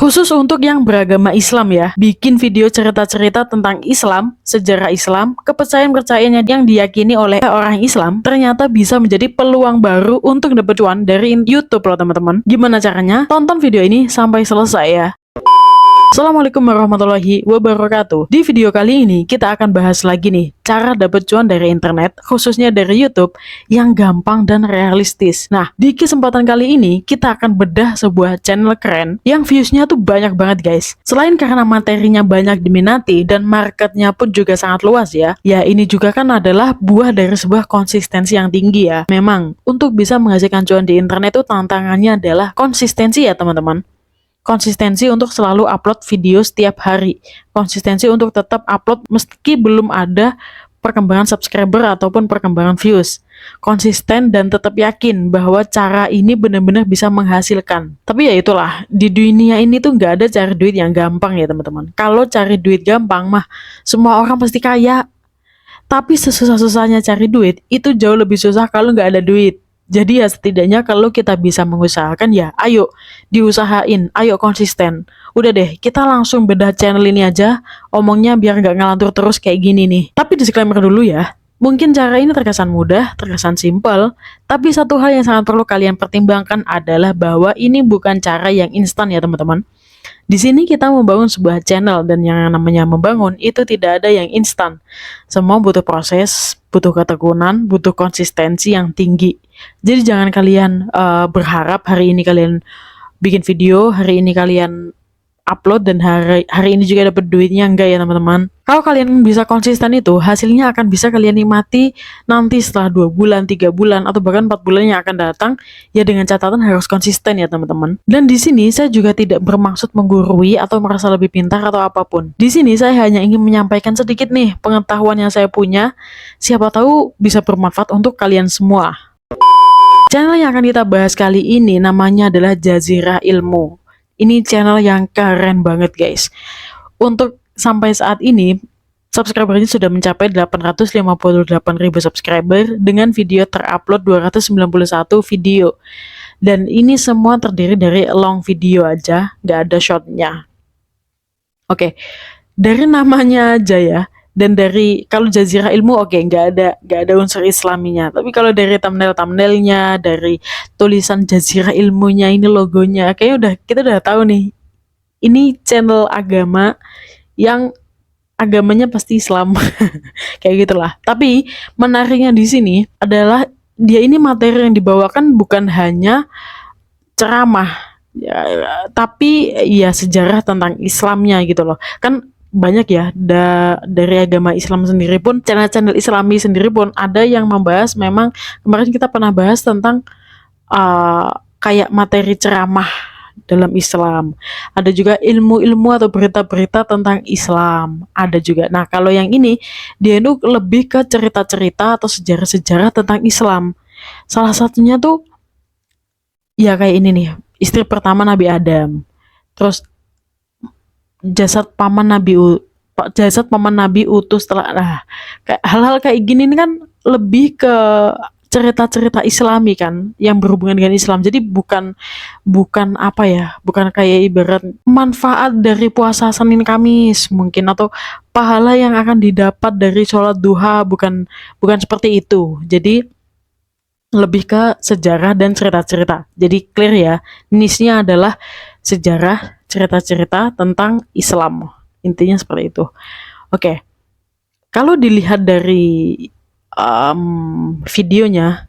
Khusus untuk yang beragama Islam ya, bikin video cerita-cerita tentang Islam, sejarah Islam, kepercayaan-kepercayaan yang diyakini oleh orang Islam, ternyata bisa menjadi peluang baru untuk dapat cuan dari YouTube loh teman-teman. Gimana caranya? Tonton video ini sampai selesai ya. Assalamualaikum warahmatullahi wabarakatuh. Di video kali ini kita akan bahas lagi nih cara dapat cuan dari internet, khususnya dari YouTube yang gampang dan realistis. Nah, di kesempatan kali ini kita akan bedah sebuah channel keren yang viewsnya tuh banyak banget guys. Selain karena materinya banyak diminati dan marketnya pun juga sangat luas ya. Ya ini juga kan adalah buah dari sebuah konsistensi yang tinggi ya. Memang untuk bisa menghasilkan cuan di internet itu tantangannya adalah konsistensi ya teman-teman. Konsistensi untuk selalu upload video setiap hari, konsistensi untuk tetap upload meski belum ada perkembangan subscriber ataupun perkembangan views, konsisten dan tetap yakin bahwa cara ini benar-benar bisa menghasilkan. Tapi ya itulah, di dunia ini tuh nggak ada cari duit yang gampang ya teman-teman. Kalau cari duit gampang mah semua orang pasti kaya, tapi sesusah-susahnya cari duit itu jauh lebih susah kalau nggak ada duit. Jadi ya setidaknya kalau kita bisa mengusahakan ya ayo diusahain, ayo konsisten. Udah deh, kita langsung bedah channel ini aja, omongnya biar nggak ngelantur terus kayak gini nih. Tapi disclaimer dulu ya, mungkin cara ini terkesan mudah, terkesan simpel, tapi satu hal yang sangat perlu kalian pertimbangkan adalah bahwa ini bukan cara yang instan ya teman-teman. Di sini kita membangun sebuah channel dan yang namanya membangun itu tidak ada yang instan. Semua butuh proses, butuh ketekunan, butuh konsistensi yang tinggi. Jadi jangan kalian berharap hari ini kalian bikin video, hari ini kalian upload dan hari ini juga dapat duitnya, enggak ya teman-teman. Kalau kalian bisa konsisten itu hasilnya akan bisa kalian nikmati nanti setelah 2 bulan, 3 bulan atau bahkan 4 bulan yang akan datang, ya dengan catatan harus konsisten ya teman-teman. Dan di sini saya juga tidak bermaksud menggurui atau merasa lebih pintar atau apapun. Di sini saya hanya ingin menyampaikan sedikit nih pengetahuan yang saya punya, siapa tahu bisa bermanfaat untuk kalian semua. Channel yang akan kita bahas kali ini namanya adalah Jazirah Ilmu. Ini channel yang keren banget guys. Untuk sampai saat ini, subscribernya sudah mencapai 858.000 subscriber dengan video terupload 291 video. Dan ini semua terdiri dari long video aja, nggak ada shortnya. Oke, dari namanya aja ya. Dan dari kalau Jazirah Ilmu oke, nggak ada unsur Islaminya. Tapi kalau dari thumbnailnya, dari tulisan Jazirah Ilmunya, ini logonya, kayaknya kita udah tahu nih. Ini channel agama yang agamanya pasti Islam, kayak gitulah. Tapi menariknya di sini adalah dia ini materi yang dibawakan bukan hanya ceramah, ya, tapi ya sejarah tentang Islamnya gitu loh. Kan banyak ya dari agama Islam sendiri pun, channel-channel Islami sendiri pun ada yang membahas. Memang kemarin kita pernah bahas tentang kayak materi ceramah dalam Islam, ada juga ilmu-ilmu atau berita-berita tentang Islam ada juga. Nah kalau yang ini dia itu lebih ke cerita-cerita atau sejarah-sejarah tentang Islam. Salah satunya tuh ya kayak ini nih, istri pertama Nabi Adam, terus jasad paman Nabi utus setelah, nah kayak hal-hal kayak gini ini kan lebih ke cerita-cerita Islami kan yang berhubungan dengan Islam. Jadi bukan apa ya, bukan kayak ibarat manfaat dari puasa Senin Kamis mungkin, atau pahala yang akan didapat dari sholat duha, bukan seperti itu. Jadi lebih ke sejarah dan cerita-cerita. Jadi clear ya, niche-nya adalah sejarah, cerita-cerita tentang Islam. Intinya seperti itu. Oke. Kalau dilihat dari videonya,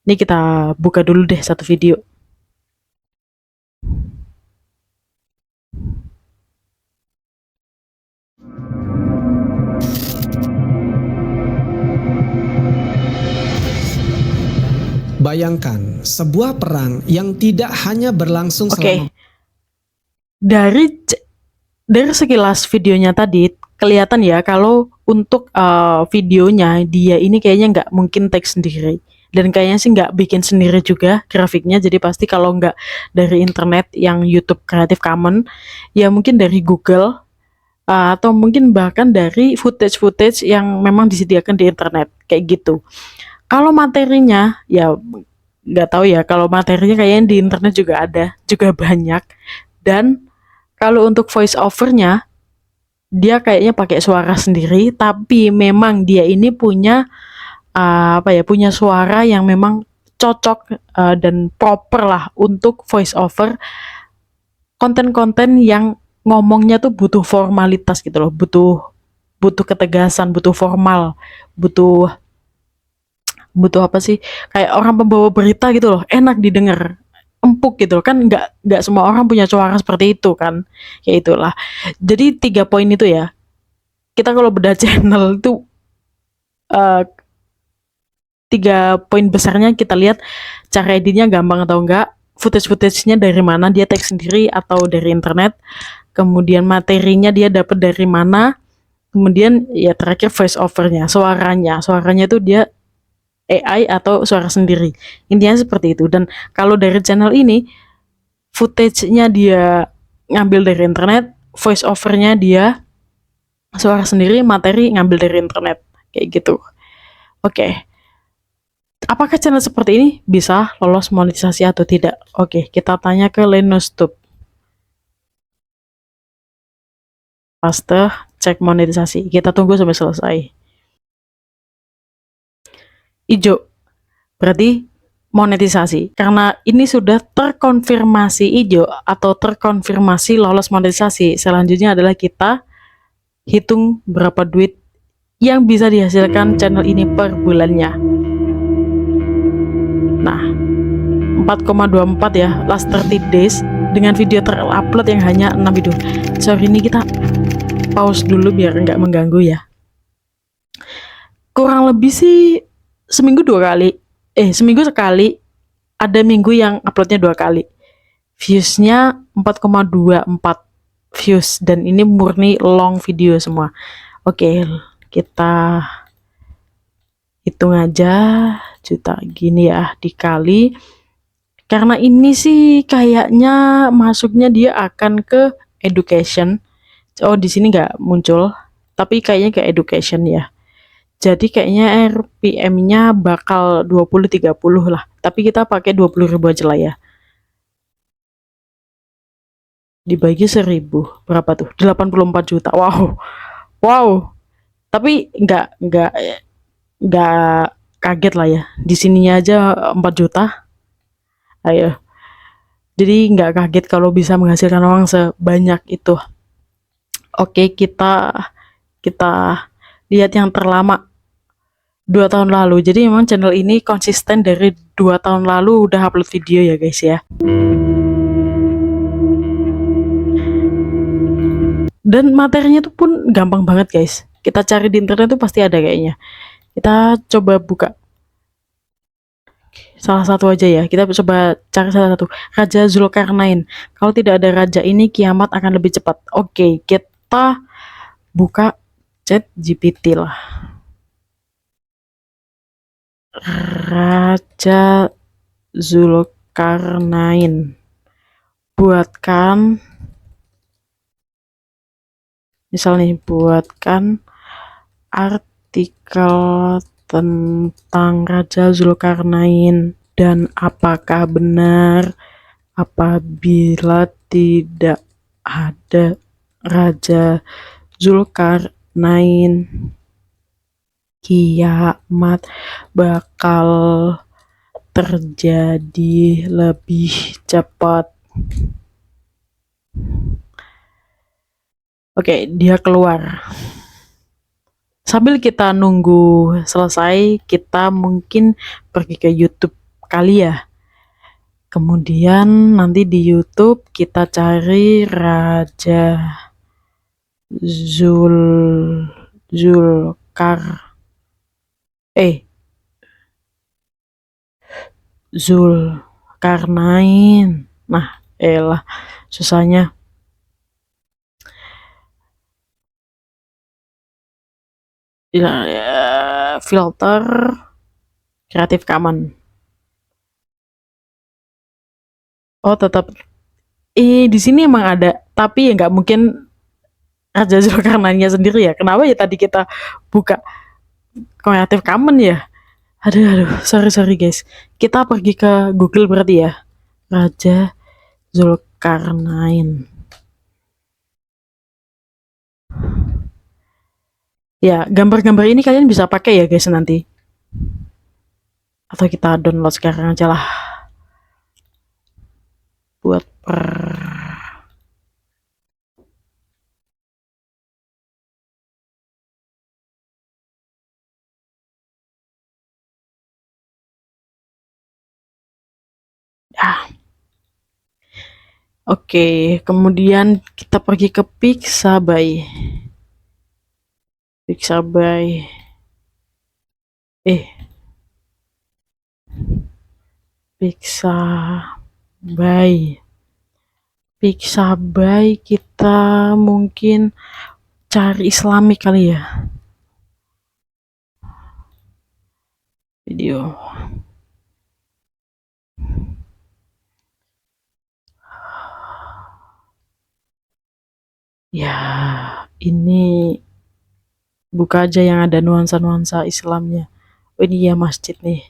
ini kita buka dulu deh satu video. Bayangkan sebuah perang yang tidak hanya berlangsung selama... Dari sekilas videonya tadi kelihatan ya kalau untuk videonya dia ini kayaknya nggak mungkin tag sendiri, dan kayaknya sih nggak bikin sendiri juga grafiknya. Jadi pasti kalau nggak dari internet yang YouTube Creative Commons, ya mungkin dari Google, atau mungkin bahkan dari footage yang memang disediakan di internet kayak gitu. Kalau materinya ya nggak tahu ya, kalau materinya kayaknya di internet juga ada, juga banyak. Dan Kalau untuk voice overnya, dia kayaknya pakai suara sendiri, tapi memang dia ini punya punya suara yang memang cocok dan proper lah untuk voice over konten-konten yang ngomongnya tuh butuh formalitas gitu loh, butuh ketegasan, butuh formal, butuh butuh apa sih, kayak orang pembawa berita gitu loh, enak didengar, empuk gitu loh. Kan nggak semua orang punya suara seperti itu kan, ya itulah. Jadi 3 poin itu ya, kita kalau bedah channel itu 3 poin besarnya kita lihat cara editnya gampang atau enggak, footage-nya dari mana, dia tag sendiri atau dari internet, kemudian materinya dia dapat dari mana, kemudian ya terakhir voice overnya, suaranya itu dia AI atau suara sendiri, intinya seperti itu. Dan kalau dari channel ini, footage-nya dia ngambil dari internet, voice overnya dia suara sendiri, materi ngambil dari internet, kayak gitu. Oke. Apakah channel seperti ini bisa lolos monetisasi atau tidak? Oke, kita tanya ke Lenostube. Paste, cek monetisasi. Kita tunggu sampai selesai. Ijo, berarti monetisasi. Karena ini sudah terkonfirmasi ijo atau terkonfirmasi lolos monetisasi. Selanjutnya adalah kita hitung berapa duit yang bisa dihasilkan channel ini per bulannya. Nah, 4,24 ya, last 30 days dengan video terupload yang hanya 6 video. Sorry, ini kita pause dulu biar nggak mengganggu ya. Kurang lebih sih seminggu 2 kali, seminggu sekali, ada minggu yang uploadnya 2 kali. Viewsnya 4,24 views, dan ini murni long video semua. Oke, kita hitung aja, juta gini ya, dikali, karena ini sih kayaknya masuknya dia akan ke education. Oh, di sini nggak muncul, tapi kayaknya ke education ya. Jadi kayaknya RPM-nya bakal 20-30 lah, tapi kita pakai 20.000 aja lah ya. Dibagi 1000, berapa tuh? 84 juta. Wow. Tapi nggak kaget lah ya. Di sininya aja 4 juta. Ayo. Jadi nggak kaget kalau bisa menghasilkan uang sebanyak itu. Oke, kita lihat yang terlama 2 tahun lalu. Jadi memang channel ini konsisten dari 2 tahun lalu udah upload video ya guys ya. Dan materinya tuh pun gampang banget guys. Kita cari di internet tuh pasti ada kayaknya. Kita coba buka salah satu aja ya. Kita coba cari salah satu. Raja Zulkarnain. Kalau tidak ada raja ini, kiamat akan lebih cepat. Oke, kita buka ChatGPT lah. Raja Zulkarnain. Buatkan, misalnya buatkan artikel tentang Raja Zulkarnain, dan apakah benar apabila tidak ada Raja Zulkarnain, kiamat bakal terjadi lebih cepat. Oke, dia keluar. Sambil kita nunggu selesai, kita mungkin pergi ke YouTube kali ya. Kemudian nanti di YouTube kita cari Raja Zulkarnain. Nah, elah susahnya. Filter Creative Commons. Oh, tetap di sini emang ada, tapi ya nggak mungkin Raja Zulkarnainnya sendiri ya. Kenapa ya tadi kita buka Creative Commons ya? Aduh, sorry guys. Kita pergi ke Google berarti ya. Raja Zulkarnain. Ya, gambar-gambar ini kalian bisa pakai ya guys nanti. Atau kita download sekarang aja lah. Buat Oke, kemudian kita pergi ke Pixabay. Pixabay. Pixabay. Pixabay kita mungkin cari Islamic kali ya. Video. Ya, ini buka aja yang ada nuansa-nuansa Islamnya. Oh, ini ya masjid nih.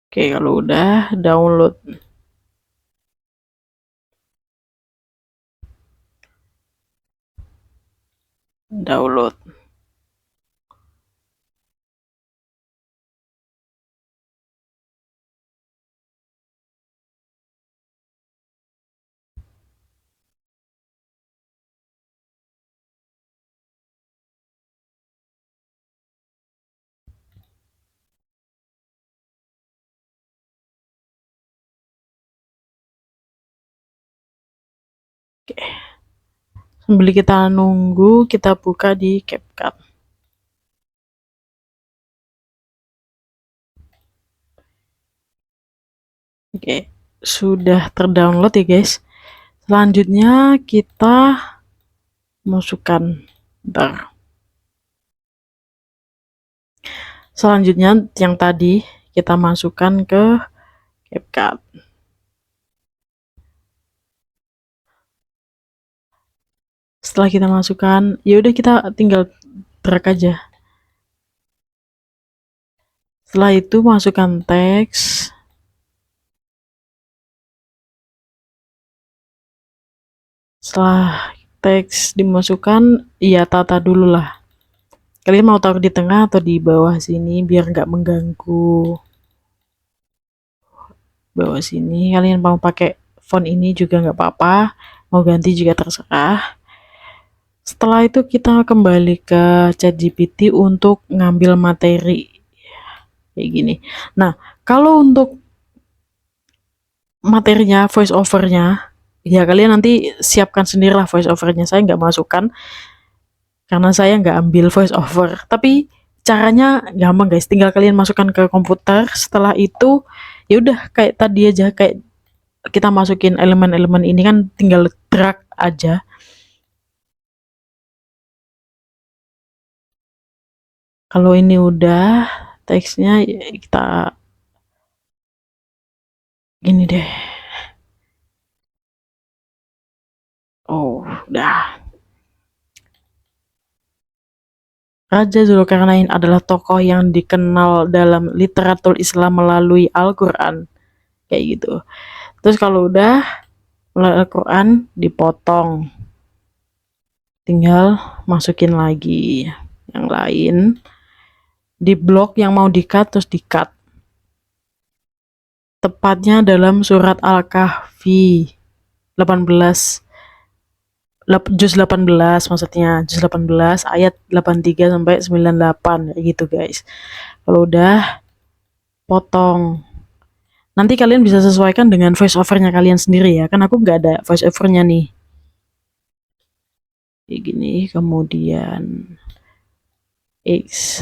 Oke, kalau udah download. Download. Oke. Sambil kita nunggu, kita buka di CapCut. Oke, sudah terdownload ya guys. Selanjutnya kita masukkan. Bentar. Selanjutnya yang tadi kita masukkan ke CapCut. Setelah kita masukkan, ya udah kita tinggal drag aja. Setelah itu masukkan teks. Setelah teks dimasukkan, ya tata dulu lah. Kalian mau taruh di tengah atau di bawah sini biar nggak mengganggu. Bawah sini, kalian mau pakai font ini juga nggak apa-apa, mau ganti juga terserah. Setelah itu kita kembali ke ChatGPT untuk ngambil materi kayak gini. Nah, kalau untuk materinya, voice overnya, ya kalian nanti siapkan sendirilah voice overnya. Saya nggak masukkan karena saya nggak ambil voice over. Tapi caranya gampang guys, tinggal kalian masukkan ke komputer. Setelah itu ya udah kayak tadi aja, kayak kita masukin elemen-elemen ini kan tinggal drag aja. Kalau ini udah teksnya kita gini deh. Oh, udah. Raja Zulkarnain adalah tokoh yang dikenal dalam literatur Islam melalui Al-Quran. Kayak gitu. Terus kalau udah melalui Al-Quran dipotong. Tinggal masukin lagi yang lain. Di blok yang mau di-cut terus di-cut. Tepatnya dalam surat Al-Kahfi 18 juz 18 maksudnya, juz 18 ayat 83 sampai 98 kayak gitu guys. Kalau udah potong. Nanti kalian bisa sesuaikan dengan voice overnya kalian sendiri ya. Kan aku nggak ada voice overnya nih. Kayak gini, kemudian X.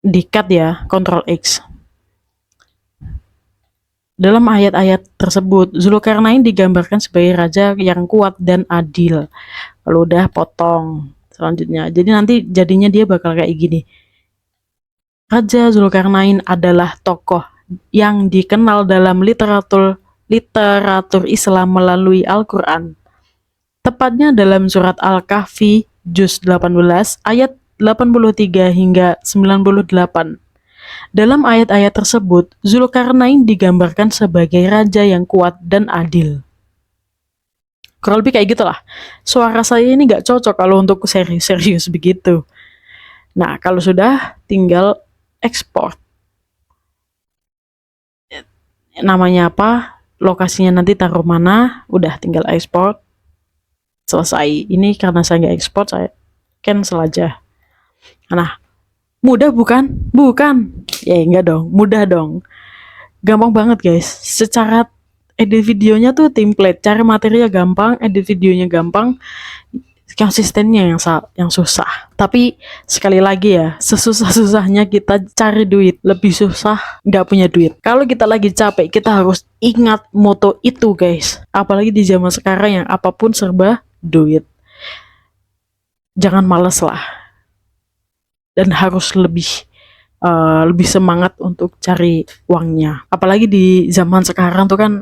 Di-cut ya, Ctrl X. Dalam ayat-ayat tersebut, Zulkarnain digambarkan sebagai raja yang kuat dan adil. Kalau udah potong selanjutnya. Jadi nanti jadinya dia bakal kayak gini. Raja Zulkarnain adalah tokoh yang dikenal dalam literatur Islam melalui Al-Quran. Tepatnya dalam surat Al-Kahfi juz 18 ayat 83 hingga 98. Dalam ayat-ayat tersebut, Zulkarnain digambarkan sebagai raja yang kuat dan adil. Kurang lebih kayak gitulah. Suara saya ini nggak cocok kalau untuk serius-serius begitu. Nah, kalau sudah, tinggal ekspor. Namanya apa, lokasinya nanti taruh mana, udah tinggal ekspor. Selesai. Ini karena saya nggak ekspor, saya cancel aja. Nah, mudah bukan? Bukan. Ya enggak dong, mudah dong. Gampang banget guys. Secara edit videonya tuh template, cari materinya gampang, edit videonya gampang, konsistennya yang susah. Tapi sekali lagi ya, sesusah-susahnya kita cari duit, lebih susah nggak punya duit. Kalau kita lagi capek, kita harus ingat moto itu guys. Apalagi di zaman sekarang yang apapun serba duit. Jangan males lah. Dan harus lebih semangat untuk cari uangnya. Apalagi di zaman sekarang tuh kan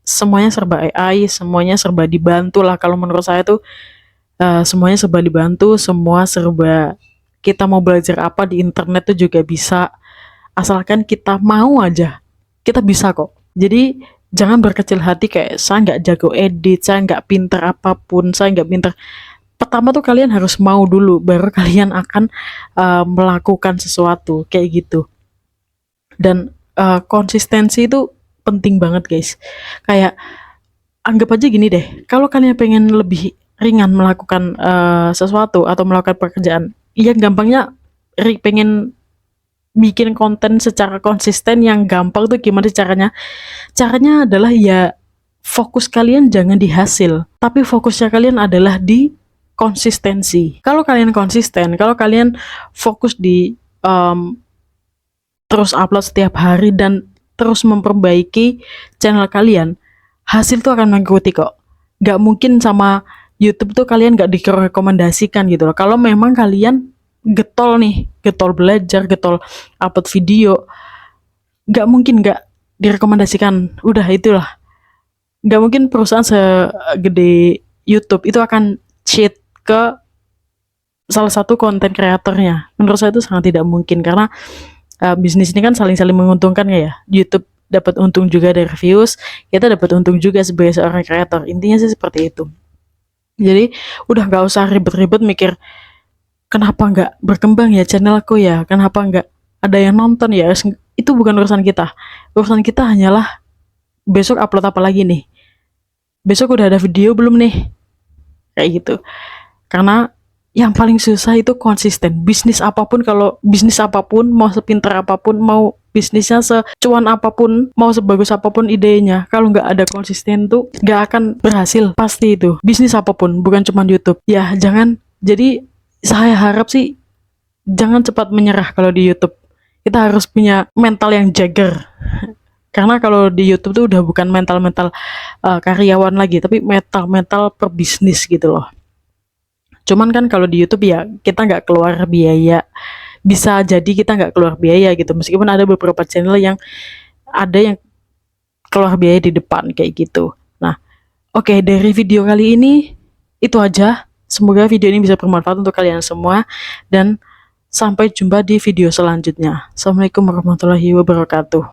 semuanya serba AI, semuanya serba dibantu lah. Kalau menurut saya tuh semuanya serba dibantu, semua serba, kita mau belajar apa di internet tuh juga bisa, asalkan kita mau aja, kita bisa kok. Jadi jangan berkecil hati kayak saya nggak jago edit, saya nggak pinter apapun, saya nggak pinter. Pertama tuh kalian harus mau dulu, baru kalian akan melakukan sesuatu kayak gitu. Dan konsistensi itu penting banget guys. Kayak anggap aja gini deh, kalau kalian pengen lebih ringan melakukan sesuatu atau melakukan pekerjaan, yang gampangnya pengen bikin konten secara konsisten yang gampang tuh gimana caranya? Caranya adalah ya fokus kalian jangan di hasil, tapi fokusnya kalian adalah di konsistensi. Kalau kalian konsisten, kalau kalian fokus di terus upload setiap hari dan terus memperbaiki channel kalian, hasil tuh akan mengikuti kok. Gak mungkin sama YouTube tuh kalian gak direkomendasikan gitu loh. Kalau memang kalian getol nih, getol belajar, getol upload video, gak mungkin gak direkomendasikan. Udah itulah. Gak mungkin perusahaan segede YouTube itu akan cheat ke salah satu konten kreatornya. Menurut saya itu sangat tidak mungkin karena bisnis ini kan saling-saling menguntungkan ya. YouTube dapat untung juga dari views, kita dapat untung juga sebagai seorang kreator. Intinya sih seperti itu. Jadi udah gak usah ribet-ribet mikir kenapa nggak berkembang ya channelku ya, kenapa nggak ada yang nonton ya. Itu bukan urusan kita. Urusan kita hanyalah besok upload apa lagi nih, besok udah ada video belum nih, kayak gitu. Karena yang paling susah itu konsisten. Bisnis apapun, kalau bisnis apapun, mau sepintar apapun, mau bisnisnya secuan apapun, mau sebagus apapun idenya, kalau nggak ada konsisten tuh nggak akan berhasil. Pasti itu. Bisnis apapun, bukan cuma YouTube. Ya jangan, jadi saya harap sih jangan cepat menyerah kalau di YouTube. Kita harus punya mental yang jagger. Karena kalau di YouTube tuh udah bukan mental-mental karyawan lagi, tapi mental-mental perbisnis gitu loh. Cuman kan kalau di YouTube ya kita nggak keluar biaya, bisa jadi kita nggak keluar biaya gitu, meskipun ada beberapa channel yang ada yang keluar biaya di depan kayak gitu. Nah, oke, dari video kali ini itu aja. Semoga video ini bisa bermanfaat untuk kalian semua dan sampai jumpa di video selanjutnya. Assalamualaikum warahmatullahi wabarakatuh.